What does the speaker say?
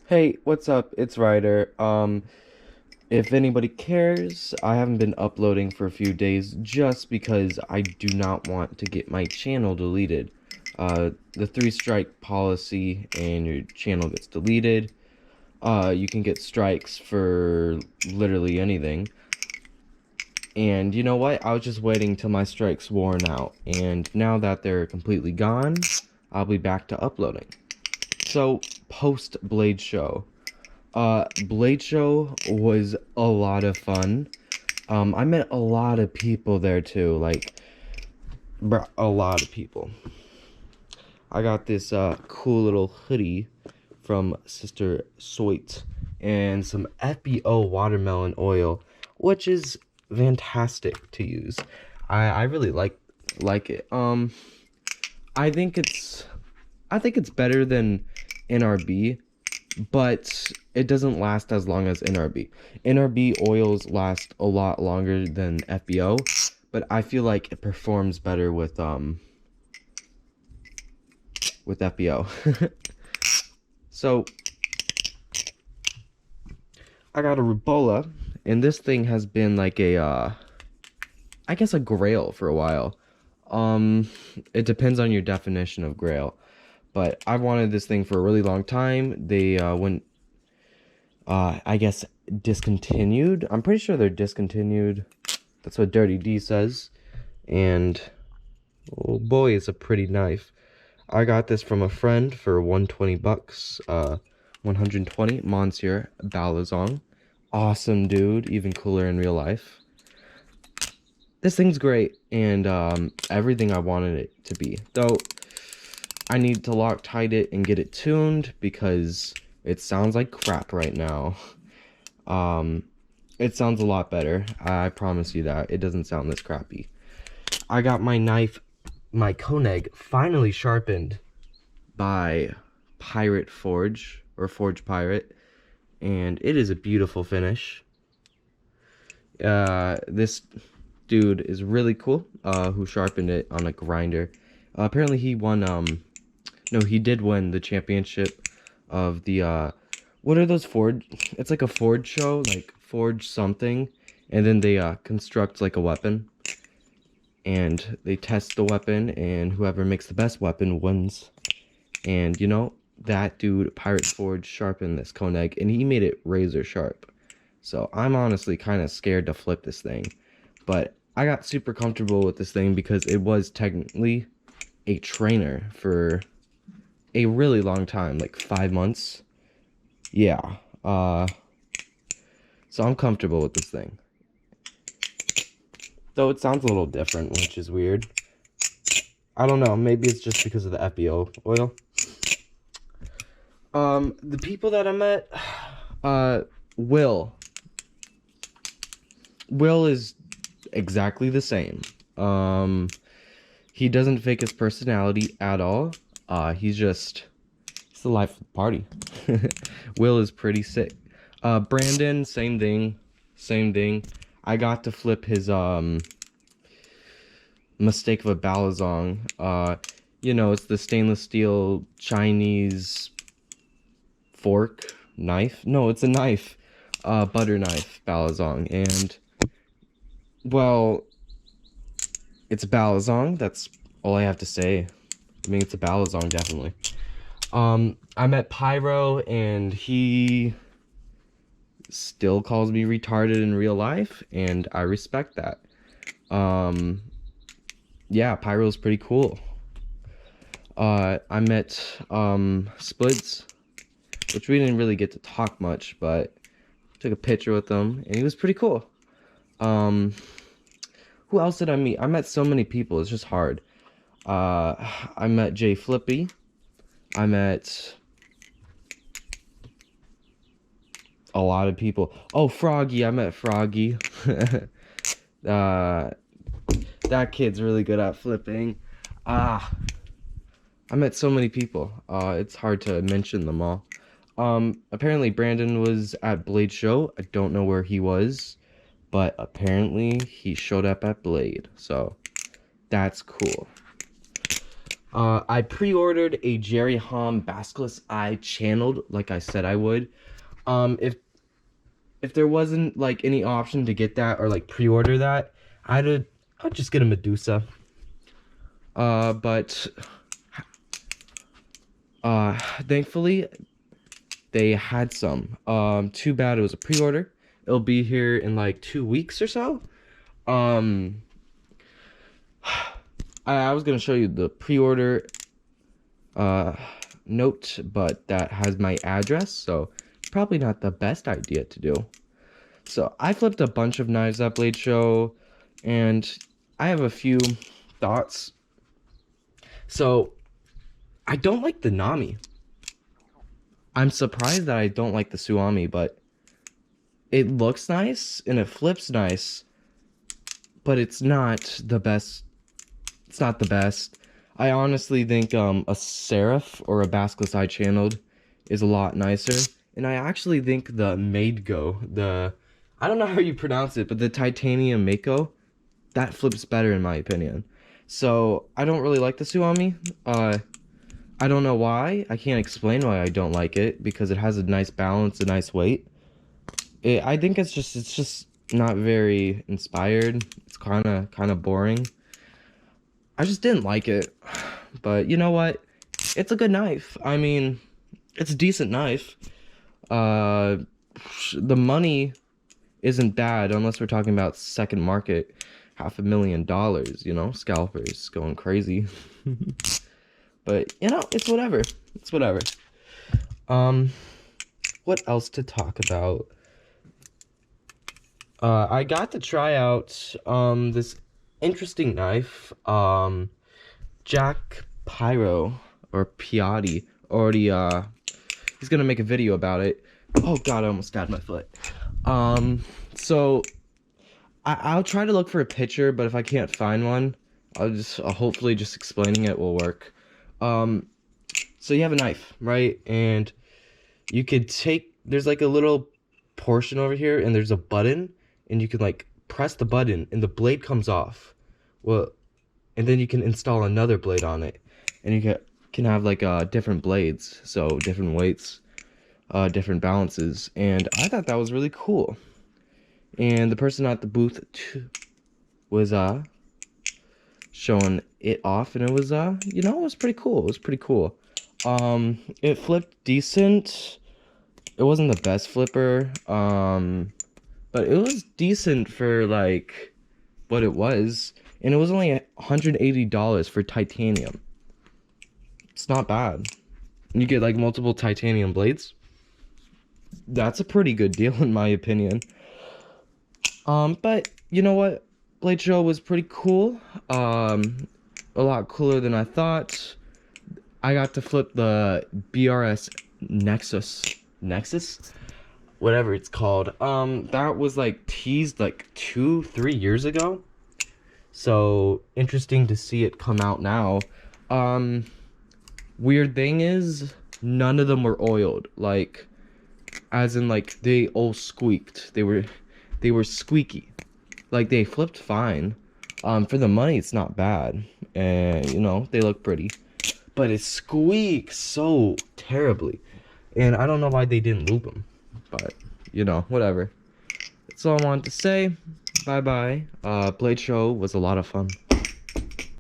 Hey, what's up? It's Ryder. If anybody cares, I haven't been uploading for a few days just because I do not want to get my channel deleted. The three strike policy and your channel gets deleted. You can get strikes for literally anything. And you know what? I was just waiting till my strikes worn out. And now that they're completely gone, I'll be back to uploading. So, post Blade Show. Blade Show was a lot of fun. I met a lot of people there too, like, bruh, a lot of people. I got this cool little hoodie from Sister Soit and some FBO watermelon oil, which is fantastic to use. I really like it. I think it's I think it's better than NRB, but it doesn't last as long as NRB. NRB oils last a lot longer than FBO, but I feel like it performs better with FBO. So I got a Rubola, and this thing has been like a I guess a grail for a while. It depends on your definition of grail, but I've wanted this thing for a really long time. They went I guess discontinued. I'm pretty sure they're discontinued. That's what Dirty D says. And oh boy, it's a pretty knife. I got this from a friend for 120 bucks. 120 Monsieur Balisong. Awesome dude, even cooler in real life. This thing's great, and everything I wanted it to be. Though I need to Loctite it and get it tuned because it sounds like crap right now. It sounds a lot better. I promise you that. It doesn't sound this crappy. I got my knife, my Koenig, finally sharpened by Pirate Forge, or Forge Pirate, and it is a beautiful finish. This dude is really cool, who sharpened it on a grinder. Apparently he won, no, he did win the championship of the, what are those Forge? It's like a Forge show, like Forge something, and then they, construct like a weapon. And they test the weapon, and whoever makes the best weapon wins. And, you know, that dude, Pirate Forge, sharpened this Koenig, and he made it razor sharp. So I'm honestly kind of scared to flip this thing. But I got super comfortable with this thing because it was technically a trainer for a really long time, like 5 months. Yeah. So I'm comfortable with this thing. Though it sounds a little different, which is weird. I don't know, maybe it's just because of the FBO oil. The people that I met, Will. Will is exactly the same. He doesn't fake his personality at all. He's the life of the party. Will is pretty sick. Brandon, same thing. I got to flip his, mistake of a Balisong. You know, it's the stainless steel Chinese fork knife. No, it's a knife, butter knife Balisong, and well, it's a Balisong. That's all I have to say. I mean, it's a Balisong, definitely. I met Pyro, and he still calls me retarded in real life, and I respect that. Yeah, Pyro's pretty cool. I met Splits, which we didn't really get to talk much, but took a picture with him, and he was pretty cool. Who else did I meet? I met so many people, it's just hard. I met Jay Flippy. I met a lot of people. Oh, Froggy, I met Froggy. That kid's really good at flipping. I met so many people. It's hard to mention them all. Apparently Brandon was at Blade Show. I don't know where he was, but apparently he showed up at Blade, so that's cool. I pre-ordered a Jerry Hom baskless eye channeled like I said I would. If there wasn't like any option to get that or like pre-order that, I'd just get a Medusa. But thankfully they had some. Too bad it was a pre-order. It'll be here in like 2 weeks or so. Um, I was gonna show you the pre-order note, but that has my address, so probably not the best idea to do. So I flipped a bunch of knives at Blade Show, and I have a few thoughts. So I don't like the Nami. I'm surprised that I don't like the Suomi, but it looks nice and it flips nice, but it's not the best. It's not the best. I honestly think a Seraph or a baskless eye channeled is a lot nicer. And I actually think the Maidgo, I don't know how you pronounce it, but the titanium Mako, that flips better in my opinion. So I don't really like the Suomi. I don't know why. I can't explain why I don't like it, because it has a nice balance, a nice weight. I think it's just not very inspired. It's kind of boring. I just didn't like it. But you know what? It's a good knife. I mean, it's a decent knife. The money isn't bad unless we're talking about second market. $500,000, you know, scalpers going crazy. But, you know, it's whatever. It's whatever. What else to talk about? I got to try out, this interesting knife. Jack Pyro, or Piatti, already, he's gonna make a video about it. Oh god, I almost stabbed my foot. So, I'll try to look for a picture, but if I can't find one, hopefully just explaining it will work. So you have a knife, right? And you could there's like a little portion over here, and there's a button, and you can like press the button, and the blade comes off. Well, and then you can install another blade on it, and you can have like different blades, so different weights, different balances, and I thought that was really cool. And the person at the booth was showing it off, and it was you know, it was pretty cool. It was pretty cool. It flipped decent. It wasn't the best flipper, but it was decent for like what it was, and it was only $180 for titanium. It's not bad. You get like multiple titanium blades. That's a pretty good deal in my opinion. But you know what? Blade Show was pretty cool. A lot cooler than I thought. I got to flip the BRS Nexus, whatever it's called. That was like teased like 2-3 years ago. So interesting to see it come out now. Weird thing is, none of them were oiled. Like, as in like they all squeaked. They were squeaky. Like, they flipped fine. For the money, it's not bad. And, you know, they look pretty. But it squeaks so terribly. And I don't know why they didn't loop them. But, you know, whatever. That's all I wanted to say. Bye-bye. Blade Show was a lot of fun.